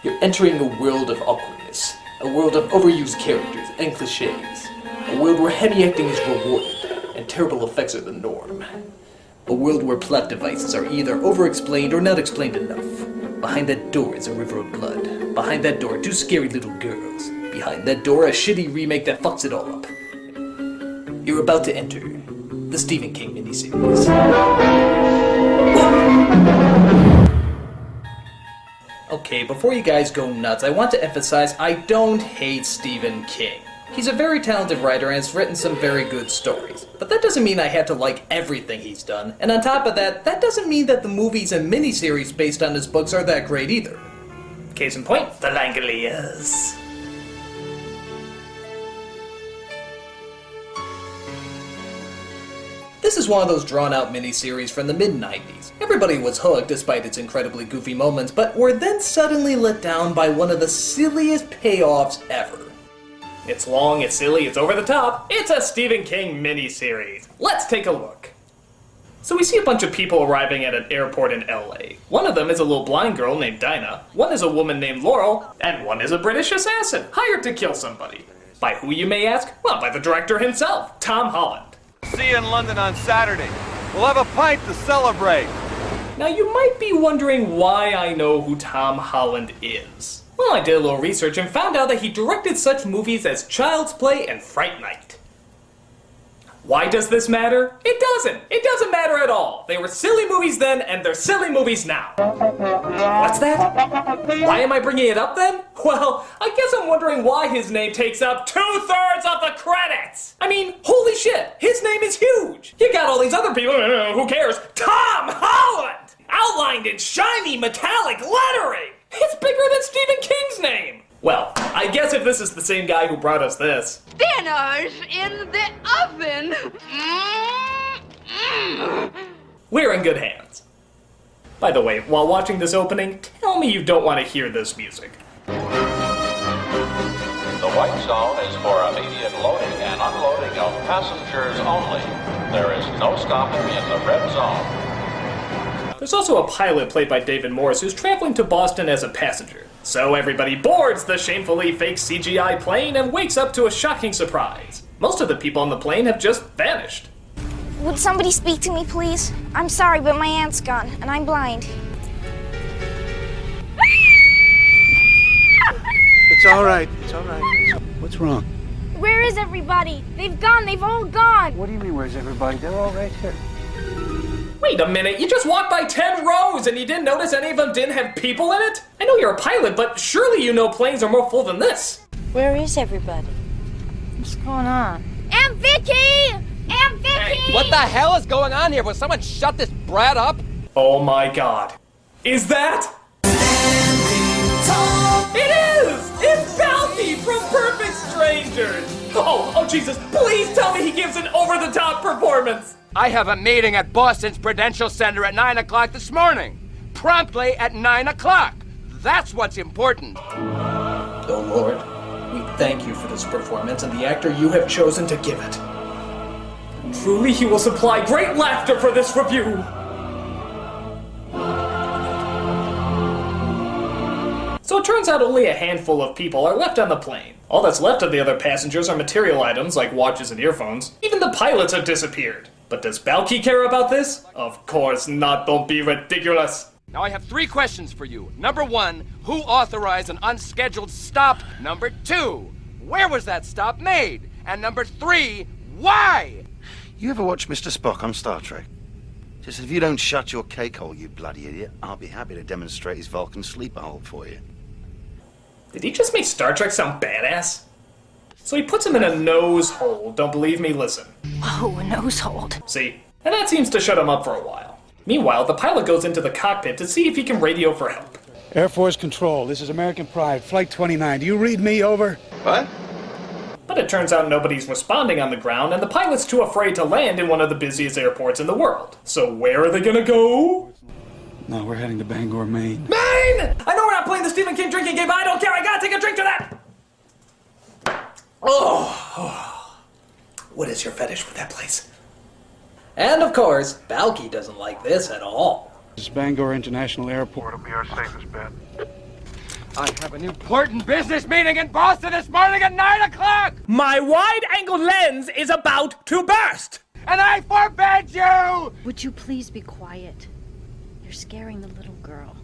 You're entering a world of awkwardness, a world of overused characters and cliches, a world where heavy acting is rewarded and terrible effects are the norm. A world where plot devices are either over-explained or not explained enough. Behind that door is a river of blood. Behind that door, two scary little girls. Behind that door, a shitty remake that fucks it all up. You're about to enter the Stephen King miniseries. Okay, before you guys go nuts, I want to emphasize I don't hate Stephen King. He's a very talented writer and has written some very good stories. But that doesn't mean I have to like everything he's done. And on top of that, that doesn't mean that the movies and miniseries based on his books are that great either. Case in point, the Langoliers. This is one of those drawn-out miniseries from the mid-90s. Everybody was hooked despite its incredibly goofy moments, but were then suddenly let down by one of the silliest payoffs ever. It's long, it's silly, it's over the top. It's a Stephen King miniseries. Let's take a look. So we see a bunch of people arriving at an airport in LA. One of them is a little blind girl named Dinah, one is a woman named Laurel, and one is a British assassin, hired to kill somebody. By who, you may ask? Well, by the director himself, Tom Holland. See you in London on Saturday. We'll have a pint to celebrate. Now you might be wondering why I know who Tom Holland is. Well, I did a little research and found out that he directed such movies as Child's Play and Fright Night. Why does this matter? It doesn't! It doesn't matter at all! They were silly movies then, and they're silly movies now. What's that? Why am I bringing it up then? Well, I guess I'm wondering why his name takes up 2/3 of the credits! I mean, holy shit, his name is huge! You got all these other people, who cares? Tom Holland! Outlined in shiny metallic lettering! It's bigger than Stephen King's name! Well, I guess if this is the same guy who brought us this. Dinner's in the oven! We're in good hands. By the way, while watching this opening, tell me you don't want to hear this music. The white zone is for immediate loading and unloading of passengers only. There is no stopping in the red zone. There's also a pilot played by David Morris who's traveling to Boston as a passenger. So everybody boards the shamefully fake CGI plane and wakes up to a shocking surprise. Most of the people on the plane have just vanished. Would somebody speak to me, please? I'm sorry, but my aunt's gone, and I'm blind. It's all right. It's all right. What's wrong? Where is everybody? They've gone. They've all gone. What do you mean, where's everybody? They're all right here. Wait a minute, you just walked by 10 rows and you didn't notice any of them didn't have people in it? I know you're a pilot, but surely you know planes are more full than this. Where is everybody? What's going on? Aunt Vicky! Aunt Vicky! What the hell is going on here? Will someone shut this brat up? Oh my god. Is that? It is! It's Balky from Perfect Strangers! Oh Jesus, please tell me he gives an over-the-top performance! I have a meeting at Boston's Prudential Center at 9 o'clock this morning. Promptly at 9 o'clock. That's what's important. Oh Lord, we thank you for this performance and the actor you have chosen to give it. Truly he will supply great laughter for this review. So it turns out only a handful of people are left on the plane. All that's left of the other passengers are material items like watches and earphones. Even the pilots have disappeared. But does Balky care about this? Of course not, don't be ridiculous. Now I have 3 questions for you. Number 1, who authorized an unscheduled stop? Number 2, where was that stop made? And number 3, why? You ever watch Mr. Spock on Star Trek? Just if you don't shut your cake hole, you bloody idiot, I'll be happy to demonstrate his Vulcan sleeper hole for you. Did he just make Star Trek sound badass? So he puts him in a nose hole. Don't believe me? Listen. Oh, a nose hold. See? And that seems to shut him up for a while. Meanwhile, the pilot goes into the cockpit to see if he can radio for help. Air Force Control, this is American Pride, Flight 29. Do you read me? Over? What? But it turns out nobody's responding on the ground, and the pilot's too afraid to land in one of the busiest airports in the world. So where are they gonna go? No, we're heading to Bangor, Maine. Maine! I know we're not playing the Stephen King drinking game, but I don't care. I gotta take a drink to that! Oh. What is your fetish with that place? And of course, Balky doesn't like this at all. This Bangor International Airport will be our safest bet. I have an important business meeting in Boston this morning at 9 o'clock! My wide-angle lens is about to burst! And I forbid you! Would you please be quiet? You're scaring the little girl.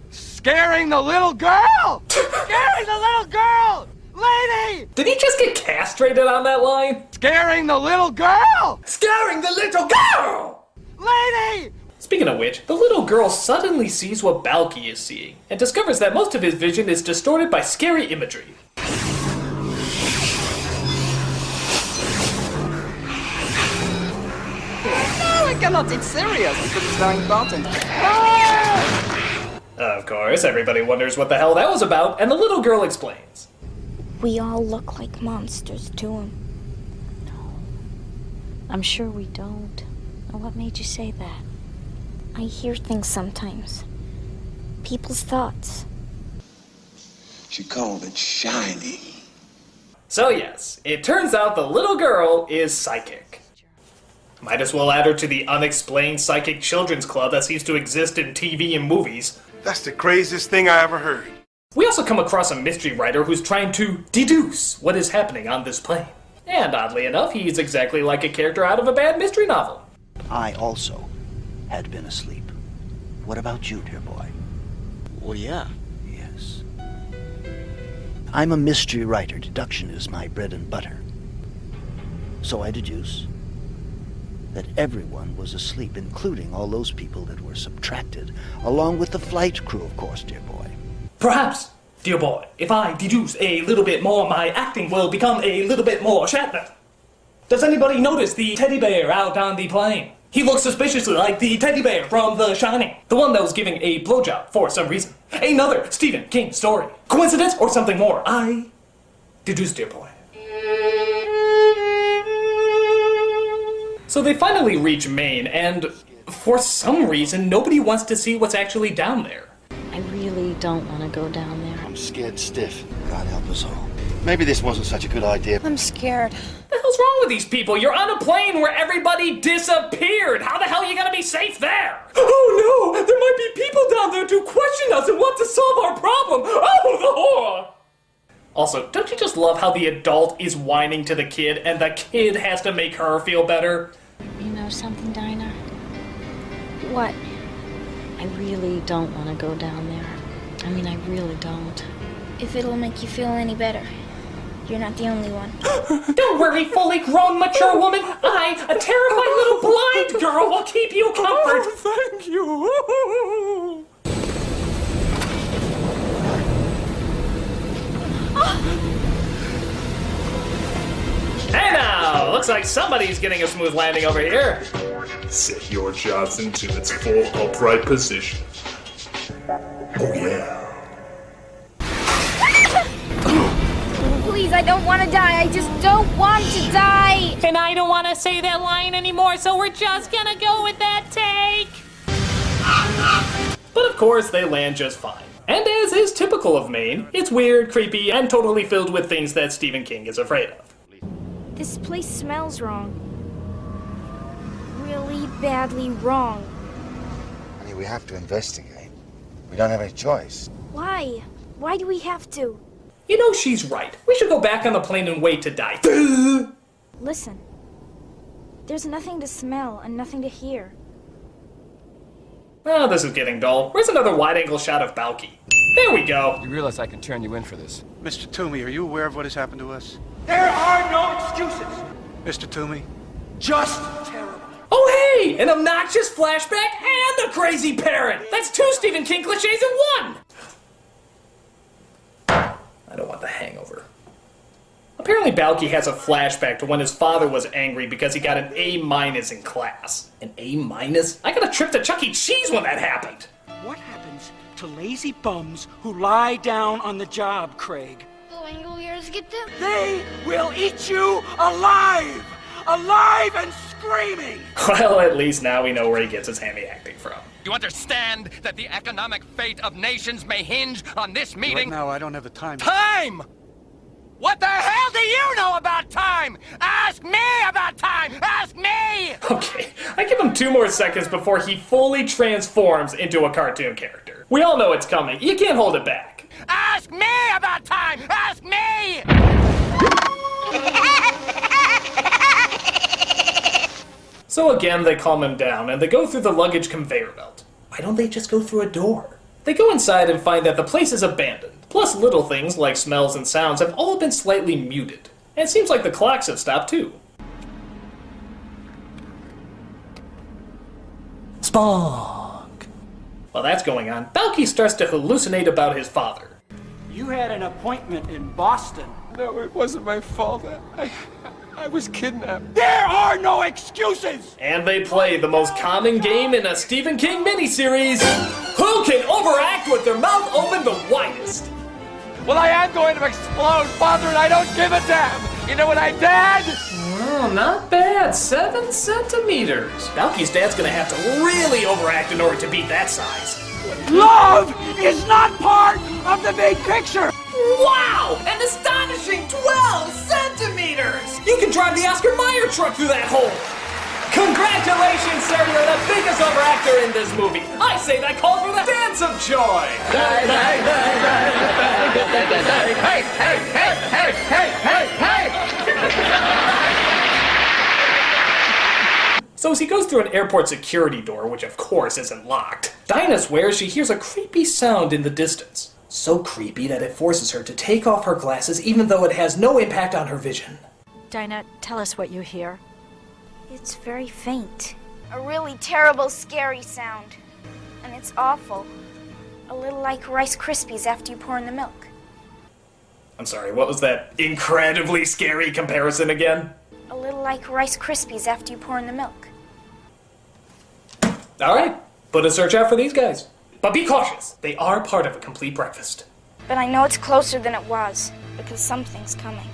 Scaring the little girl! Scaring the little girl! Lady! Did he just get castrated on that line? Scaring the little girl! Scaring the little girl! Lady! Speaking of which, the little girl suddenly sees what Balky is seeing, and discovers that most of his vision is distorted by scary imagery. No, I cannot. It's serious. It is very important. Of course, everybody wonders what the hell that was about, and the little girl explains. We all look like monsters to him. I'm sure we don't. Now, what made you say that? I hear things sometimes. People's thoughts. She called it shiny. So yes, it turns out the little girl is psychic. Might as well add her to the unexplained psychic children's club that seems to exist in TV and movies. That's the craziest thing I ever heard. We also come across a mystery writer who's trying to deduce what is happening on this plane. And oddly enough, he's exactly like a character out of a bad mystery novel. I also had been asleep. What about you, dear boy? Well, yeah. Yes. I'm a mystery writer. Deduction is my bread and butter. So I deduce that everyone was asleep, including all those people that were subtracted, along with the flight crew, of course, dear boy. Perhaps, dear boy, if I deduce a little bit more, my acting will become a little bit more Shatner. Does anybody notice the teddy bear out on the plane? He looks suspiciously like the teddy bear from The Shining, the one that was giving a blowjob for some reason. Another Stephen King story. Coincidence or something more? I deduce, dear boy. So they finally reach Maine, and for some reason, nobody wants to see what's actually down there. I really don't want to go down there. I'm scared stiff. God help us all. Maybe this wasn't such a good idea. I'm scared. What the hell's wrong with these people? You're on a plane where everybody disappeared. How the hell are you gonna be safe there? Oh no, there might be people down there to question us and want to solve our problem. Oh, the horror! Also, don't you just love how the adult is whining to the kid and the kid has to make her feel better? You know something, Dinah? What? I really don't want to go down there. I mean, I really don't. If it'll make you feel any better. You're not the only one. Don't worry, fully grown, mature woman. I, a terrified little blind girl, will keep you comfort. Oh, thank you. Hey now, looks like somebody's getting a smooth landing over here. Set your Johnson to its full upright position. Oh yeah. Please, I don't want to die. I just don't want to die. And I don't want to say that line anymore, so we're just gonna go with that take. But of course, they land just fine. And as is typical of Maine, it's weird, creepy, and totally filled with things that Stephen King is afraid of. This place smells wrong. Really badly wrong. Honey, we have to investigate. We don't have any choice. Why? Why do we have to? You know she's right. We should go back on the plane and wait to die. Listen. There's nothing to smell and nothing to hear. Oh, this is getting dull. Where's another wide-angle shot of Balky? There we go. You realize I can turn you in for this. Mr. Toomey, are you aware of what has happened to us? There are no excuses. Mr. Toomey? Just terrible. Oh, hey! An obnoxious flashback and a crazy parrot! That's two Stephen King cliches in one! I don't want the hangover. Apparently Balky has a flashback to when his father was angry because he got an A- in class. An A-? I got a trip to Chuck E. Cheese when that happened. What happens to lazy bums who lie down on the job, Craig? The Langoliers get them? They will eat you alive! Alive and screaming! Well, at least now we know where he gets his hammy acting from. You understand that the economic fate of nations may hinge on this meeting? Right now, I don't have the time. Time! What the hell do you know about time? Ask me about time! Ask me! Okay, I give him 2 more seconds before he fully transforms into a cartoon character. We all know it's coming. You can't hold it back. Ask me about time! Ask me! So again, they calm him down, and they go through the luggage conveyor belt. Why don't they just go through a door? They go inside and find that the place is abandoned. Plus little things like smells and sounds have all been slightly muted. And it seems like the clocks have stopped too. Spock! While that's going on, Balky starts to hallucinate about his father. You had an appointment in Boston. No, it wasn't my fault. I was kidnapped. There are no excuses! And they play the most common game in a Stephen King miniseries. Who can overact with their mouth open the widest? Well, I am going to explode, Father, and I don't give a damn. You know what I did? Oh, not bad. 7 centimeters. Balky's dad's gonna have to really overact in order to beat that size. Love is not part of the big picture! Wow! An astonishing 12 centimeters! You can drive the Oscar Mayer truck through that hole! Congratulations, sir! You're the biggest overactor in this movie! I say that calls for the dance of joy! Hey, hey, hey, hey, hey, So as he goes through an airport security door, which of course isn't locked, Dinah swears she hears a creepy sound in the distance. So creepy that it forces her to take off her glasses even though it has no impact on her vision. Dinah, tell us what you hear. It's very faint. A really terrible, scary sound. And it's awful. A little like Rice Krispies after you pour in the milk. I'm sorry, what was that incredibly scary comparison again? A little like Rice Krispies after you pour in the milk. Alright, put a search out for these guys. But be cautious, they are part of a complete breakfast. But I know it's closer than it was, because something's coming.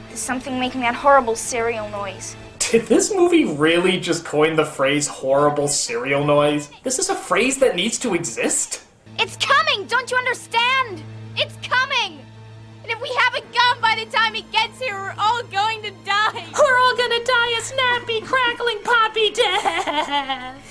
There's something making that horrible cereal noise. Did this movie really just coin the phrase horrible cereal noise? Is this a phrase that needs to exist? It's coming! Don't you understand? It's coming! And if we haven't gone by the time it gets here, we're all going to die! We're all gonna die a snappy, crackling, poppy death!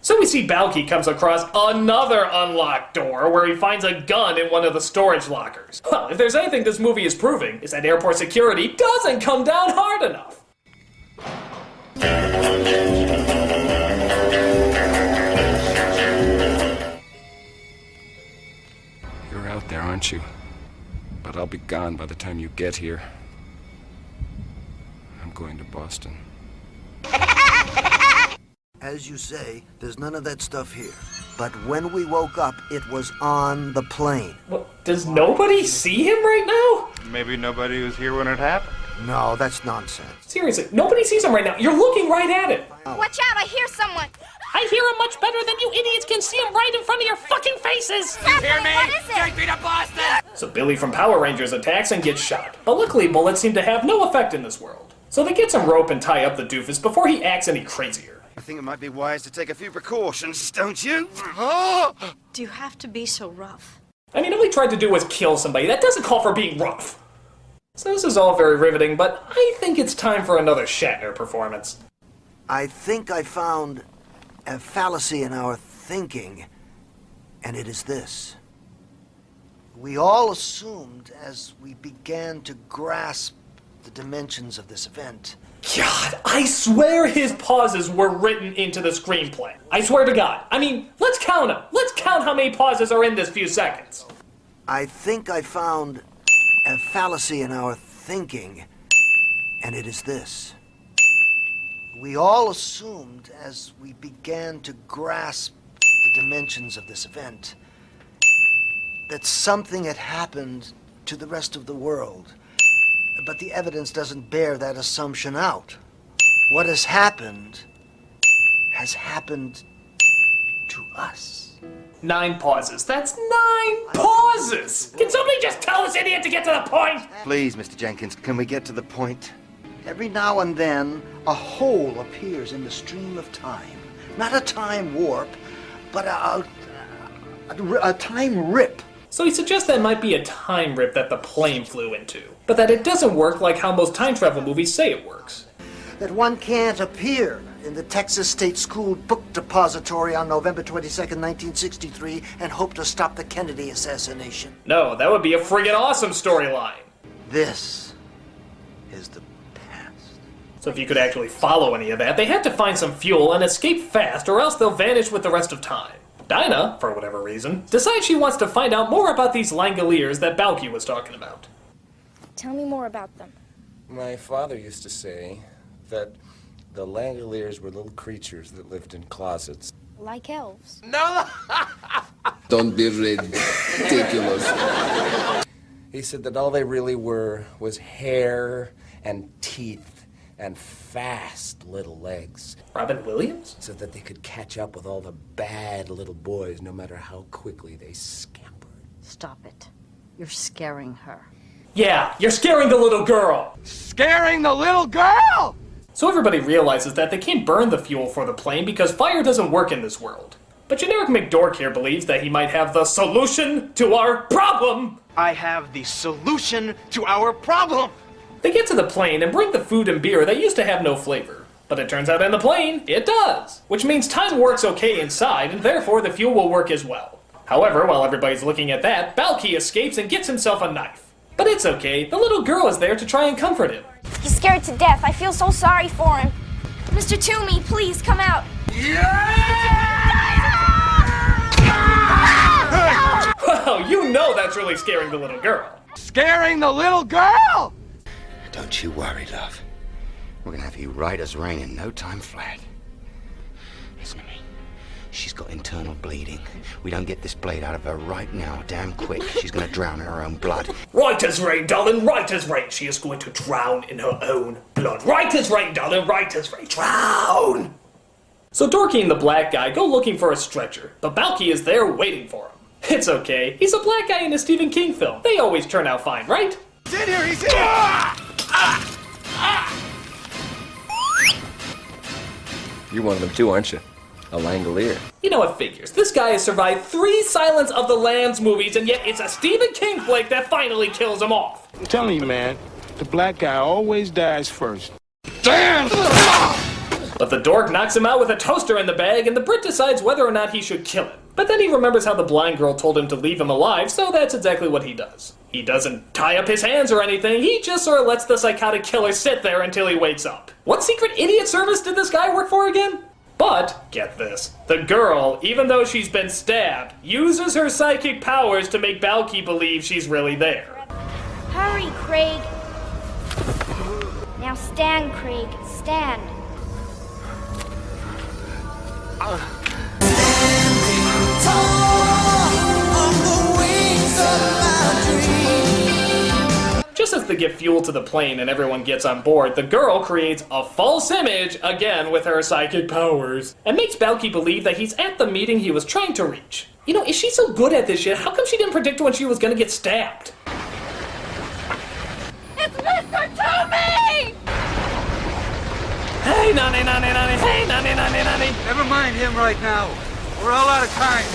So we see Balky comes across another unlocked door where he finds a gun in one of the storage lockers. Well, if there's anything this movie is proving, is that airport security doesn't come down hard enough. You're out there, aren't you? But I'll be gone by the time you get here. I'm going to Boston. As you say, there's none of that stuff here. But when we woke up, it was on the plane. What, does nobody see him right now? Maybe nobody was here when it happened. No, that's nonsense. Seriously, nobody sees him right now. You're looking right at it. Watch out, I hear someone! I hear him much better than you idiots can see him right in front of your fucking faces! You hear me? What is it? Take me to Boston! So Billy from Power Rangers attacks and gets shot. But luckily, bullets seem to have no effect in this world. So they get some rope and tie up the doofus before he acts any crazier. I think it might be wise to take a few precautions, don't you? Do you have to be so rough? I mean, all he tried to do was kill somebody. That doesn't call for being rough. So this is all very riveting, but I think it's time for another Shatner performance. I think I found a fallacy in our thinking, and it is this. We all assumed as we began to grasp the dimensions of this event. God, I swear his pauses were written into the screenplay. I swear to God. I mean, let's count them. Let's count how many pauses are in this few seconds. I think I found a fallacy in our thinking, and it is this. We all assumed as we began to grasp the dimensions of this event that something had happened to the rest of the world. But the evidence doesn't bear that assumption out. What has happened to us. 9 pauses. That's 9 pauses! Can somebody just tell this idiot to get to the point? Please, Mr. Jenkins, can we get to the point? Every now and then, a hole appears in the stream of time. Not a time warp, but a time rip. So he suggests that might be a time rip that the plane flew into, but that it doesn't work like how most time travel movies say it works. That one can't appear in the Texas State School Book Depository on November 22nd, 1963, and hoped to stop the Kennedy assassination. No, that would be a friggin' awesome storyline. This is the past. So if you could actually follow any of that, they have to find some fuel and escape fast, or else they'll vanish with the rest of time. Dinah, for whatever reason, decides she wants to find out more about these Langoliers that Balky was talking about. Tell me more about them. My father used to say that the Langoliers were little creatures that lived in closets. Like elves. No! Don't be ridiculous. He said that all they really were was hair and teeth and fast little legs. Robin Williams? So that they could catch up with all the bad little boys no matter how quickly they scampered. Stop it. You're scaring her. Yeah, you're scaring the little girl! Scaring the little girl! So everybody realizes that they can't burn the fuel for the plane because fire doesn't work in this world. But Generic McDork here believes that he might have the solution to our problem! I have the solution to our problem! They get to the plane and bring the food and beer that used to have no flavor. But it turns out in the plane, it does! Which means time works okay inside, and therefore the fuel will work as well. However, while everybody's looking at that, Balky escapes and gets himself a knife. But it's okay, the little girl is there to try and comfort him. He's scared to death. I feel so sorry for him. Mr. Toomey, please come out. Well, you know that's really scaring the little girl. Scaring the little girl! Don't you worry, love. We're gonna have you right as rain in no time flat. Listen to me. She's got internal bleeding. We don't get this blade out of her right now, damn quick, she's gonna drown in her own blood. Right as rain, darling, right as rain. She is going to drown in her own blood. Right as rain, darling, right as rain. Drown! So Dorky and the black guy go looking for a stretcher, but Balky is there waiting for him. It's okay, he's a black guy in a Stephen King film. They always turn out fine, right? He's in here, he's in here! You're one of them too, aren't you? A Langolier. You know what figures. This guy has survived 3 Silence of the Lambs movies, and yet it's a Stephen King flick that finally kills him off. I'm telling you, man, the black guy always dies first. Damn! But the dork knocks him out with a toaster in the bag, and the Brit decides whether or not he should kill him. But then he remembers how the blind girl told him to leave him alive, so that's exactly what he does. He doesn't tie up his hands or anything, he just sort of lets the psychotic killer sit there until he wakes up. What secret idiot service did this guy work for again? But, get this, the girl, even though she's been stabbed, uses her psychic powers to make Balky believe she's really there. Hurry, Craig. Now stand, Craig. Stand. Just as they get fuel to the plane and everyone gets on board, the girl creates a false image, again with her psychic powers, and makes Balky believe that he's at the meeting he was trying to reach. You know, if she's so good at this shit, how come she didn't predict when she was gonna get stabbed? It's Mr. Toomey! Hey, nanny, nanny, nanny, hey, nanny, nanny, nanny. Never mind him right now. We're all out of time.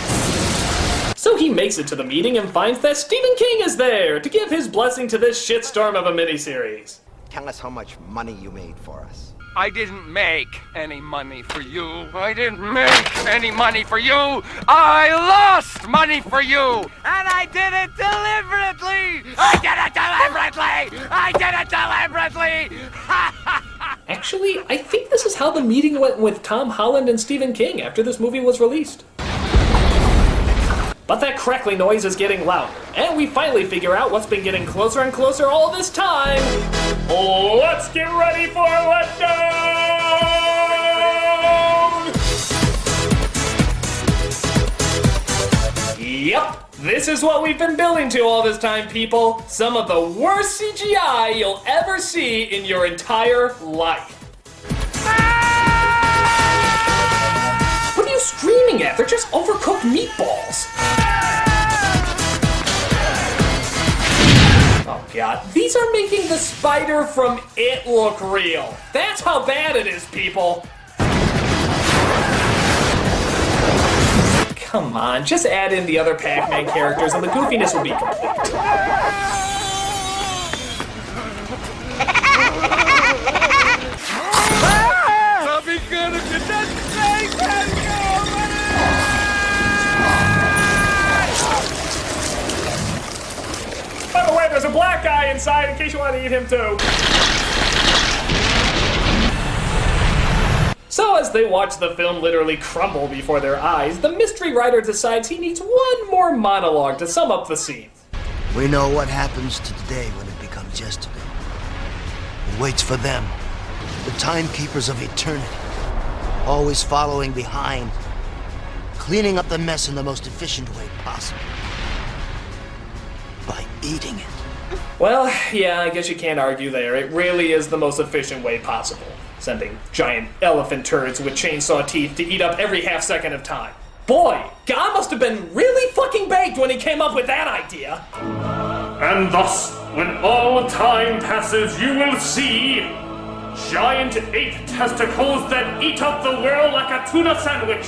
So he makes it to the meeting and finds that Stephen King is there to give his blessing to this shitstorm of a miniseries. Tell us how much money you made for us. I didn't make any money for you. I didn't make any money for you. I lost money for you. And I did it deliberately. I did it deliberately. I did it deliberately. Actually, I think this is how the meeting went with Tom Holland and Stephen King after this movie was released. But that crackling noise is getting louder, and we finally figure out what's been getting closer and closer all this time. Let's get ready for a letdown! Yep, this is what we've been building to all this time, people. Some of the worst CGI you'll ever see in your entire life. What are you screaming at? They're just overcooked meatballs. Oh god, these are making the spider from It look real. That's how bad it is, people. Come on, just add in the other Pac-Man characters and the goofiness will be complete. I'll be gonna a black guy inside in case you want to eat him too. So as they watch the film literally crumble before their eyes, the mystery writer decides he needs one more monologue to sum up the scene. We know what happens to today when it becomes yesterday. It waits for them, the timekeepers of eternity, always following behind, cleaning up the mess in the most efficient way possible. By eating it. Well, yeah, I guess you can't argue there. It really is the most efficient way possible. Sending giant elephant turds with chainsaw teeth to eat up every half second of time. Boy, God must have been really fucking baked when he came up with that idea. And thus, when all time passes, you will see giant ape testicles that eat up the world like a tuna sandwich.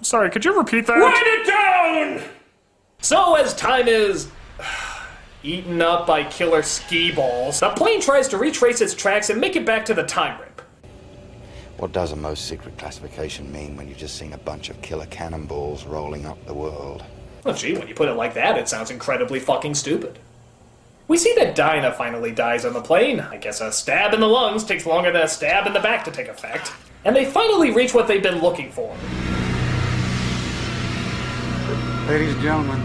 Sorry, could you repeat that? Write it down! So as time is eaten up by killer ski balls, the plane tries to retrace its tracks and make it back to the time rip. What does a most secret classification mean when you've just seen a bunch of killer cannonballs rolling up the world? Well, gee, when you put it like that, it sounds incredibly fucking stupid. We see that Dinah finally dies on the plane. I guess a stab in the lungs takes longer than a stab in the back to take effect. And they finally reach what they've been looking for. Ladies and gentlemen,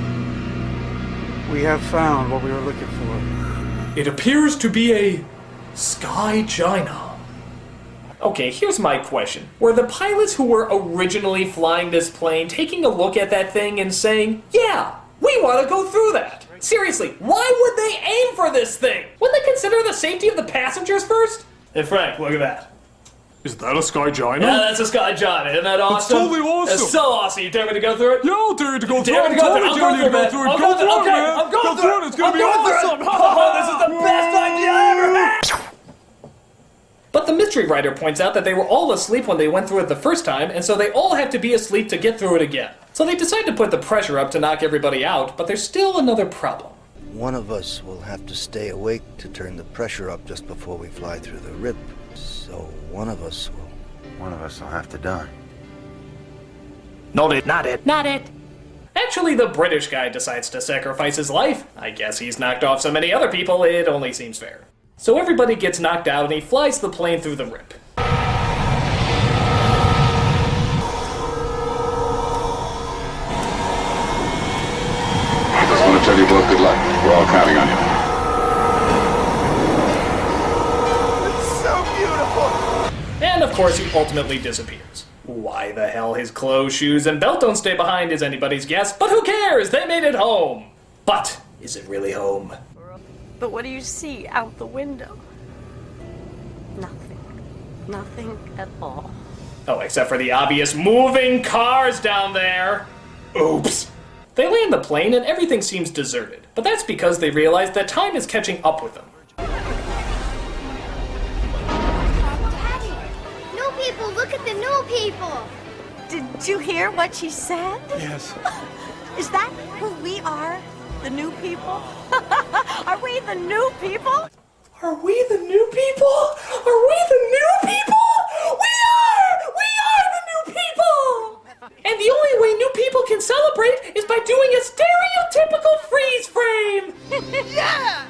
we have found what we were looking for. It appears to be a Skygina. Okay, here's my question. Were the pilots who were originally flying this plane taking a look at that thing and saying, yeah, we want to go through that? Seriously, why would they aim for this thing? Wouldn't they consider the safety of the passengers first? Hey Frank, look at that. Is that a Skygina? Yeah, that's a Skygina. Isn't that awesome? That's totally awesome. It's so awesome. You dare me to go through it? Yeah, I'll dare you to go through it. I'm totally daring you to go through it. Go through it, man. I'm going through it. It's going to be awesome. Oh, this is the best idea I ever had. But the mystery writer points out that they were all asleep when they went through it the first time, and so they all have to be asleep to get through it again. So they decide to put the pressure up to knock everybody out, but there's still another problem. One of us will have to stay awake to turn the pressure up just before we fly through the rip. So one of us will have to die. Not it. Actually, the British guy decides to sacrifice his life. I guess he's knocked off so many other people, it only seems fair. So everybody gets knocked out and he flies the plane through the rip. I just want to tell you both good luck. We're all counting on you. It's so beautiful! And of course he ultimately disappears. Why the hell his clothes, shoes, and belt don't stay behind is anybody's guess, but who cares? They made it home! But is it really home? But what do you see out the window? Nothing. Nothing at all. Oh, except for the obvious moving cars down there. Oops. They land the plane and everything seems deserted, but that's because they realize that time is catching up with them. Daddy, new people, look at the new people. Did you hear what she said? Yes. Is that who we are? The new people? Are we the new people? Are we the new people? Are we the new people? We are! We are the new people! And the only way new people can celebrate is by doing a stereotypical freeze frame! Yeah!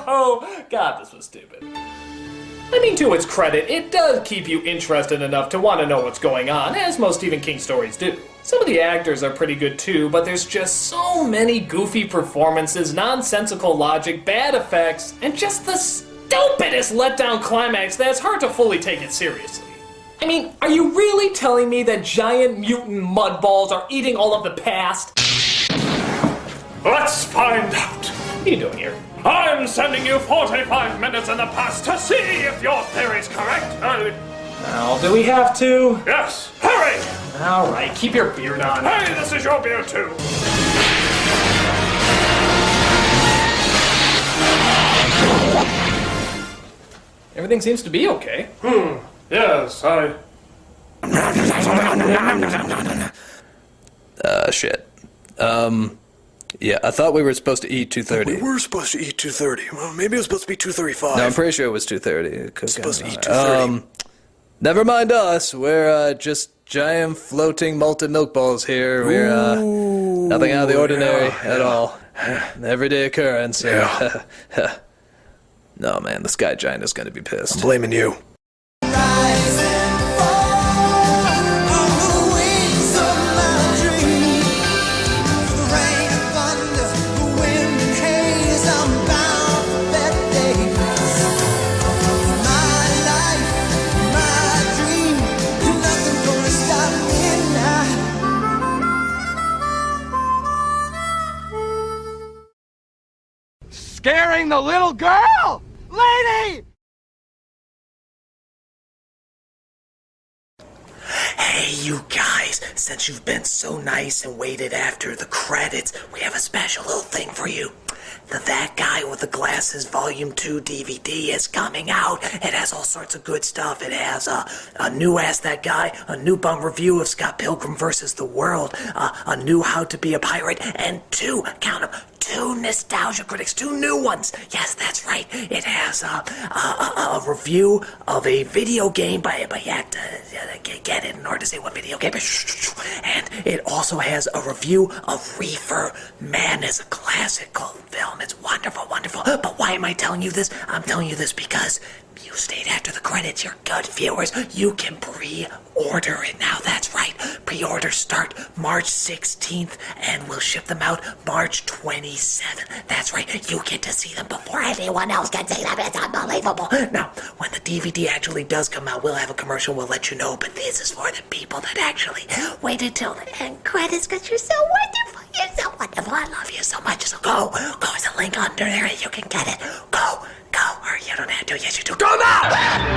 Oh, God, this was stupid. I mean, to its credit, it does keep you interested enough to want to know what's going on, as most Stephen King stories do. Some of the actors are pretty good too, but there's just so many goofy performances, nonsensical logic, bad effects, and just the stupidest letdown climax that it's hard to fully take it seriously. I mean, are you really telling me that giant mutant mudballs are eating all of the past? Let's find out. What are you doing here? I'm sending you 45 minutes in the past to see if your theory's correct. Oh, do we have to? Yes, hurry! Alright, keep your beard on. Hey, this is your beard too. Everything seems to be okay. Yes, Shit. Yeah, I thought we were supposed to eat 2:30. We were supposed to eat 2:30. Well, maybe it was supposed to be 2:35. No, I'm pretty sure it was 2:30. Supposed to eat 2:30. Never mind us. We're just giant floating malted milk balls here. We're nothing out of the ordinary at all. An everyday occurrence. No, man, the sky giant is going to be pissed. I'm blaming you. Scaring the little girl! Lady! Hey, you guys, since you've been so nice and waited after the credits, we have a special little thing for you. The That Guy with the Glasses Volume 2 DVD is coming out. It has all sorts of good stuff. It has a new Ask That Guy, a new bum review of Scott Pilgrim vs. the World, a new How to Be a Pirate, and two Nostalgia Critics, 2 new ones. Yes, that's right. It has a review of a video game, but you have to get it in order to say what video game. And it also has a review of Reefer Madness, a classic cult film. It's wonderful, wonderful. But why am I telling you this? I'm telling you this because you stayed after the credits. You're good viewers. You can pre-order it now. That's right. Pre-orders start March 16th and we'll ship them out March 27th. That's right. You get to see them before anyone else can see them. It's unbelievable. Now, when the DVD actually does come out, we'll have a commercial. We'll let you know. But this is for the people that actually waited till the end credits because you're so wonderful. You're so wonderful. I love you so much. So go. There's a link under there. You can get it. Go. Or you don't have to. Yes, you do. Go now!